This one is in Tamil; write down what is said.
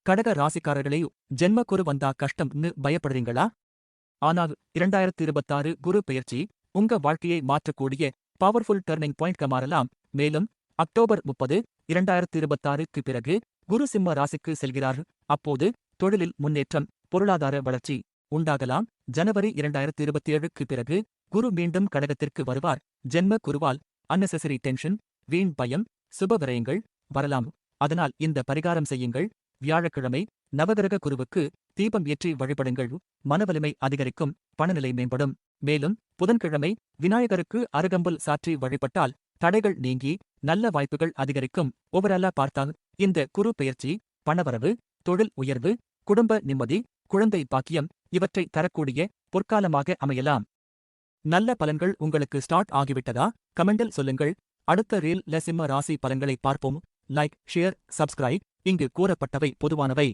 கடக ராசிக்காரர்களே, ஜென்மக்குரு வந்தா கஷ்டம்னு பயப்படுறீங்களா? ஆனால் 2026 குரு பெயர்ச்சி உங்க வாழ்க்கையை மாற்றக்கூடிய பவர்ஃபுல் டர்னிங் பாயிண்ட் மாறலாம். மேலும் அக்டோபர் 30, 2026க்கு பிறகு குரு சிம்ம ராசிக்கு செல்கிறார். அப்போது தொழிலில் முன்னேற்றம், பொருளாதார வளர்ச்சி உண்டாகலாம். ஜனவரி 2027க்கு பிறகு குரு மீண்டும் கடகத்திற்கு வருவார். ஜென்ம குருவால் அன்னெசரி டென்ஷன், வீண் பயம், சுப விரயங்கள் வரலாம். அதனால் இந்த பரிகாரம் செய்யுங்கள். வியாழக்கிழமை நவகிரக குருவுக்கு தீபம் ஏற்றி வழிபடுங்கள். மனவலிமை அதிகரிக்கும், பணநிலை மேம்படும். மேலும் புதன்கிழமை விநாயகருக்கு அருகம்புல் சாற்றி வழிபட்டால் தடைகள் நீங்கி நல்ல வாய்ப்புகள் அதிகரிக்கும். ஓவராலா பார்த்தால் இந்த குரு பெயர்ச்சி பணவரவு, தொழில் உயர்வு, குடும்ப நிம்மதி, குழந்தை பாக்கியம் இவற்றை தரக்கூடிய பொற்காலமாக அமையலாம். நல்ல பலன்கள் உங்களுக்கு ஸ்டார்ட் ஆகிவிட்டதா? கமெண்டில் சொல்லுங்கள். அடுத்த ரீல் சிம்ம ராசி பலன்களை பார்ப்போம். Like, share, subscribe. இங்கு கூறப்பட்டவை பொதுவானவை.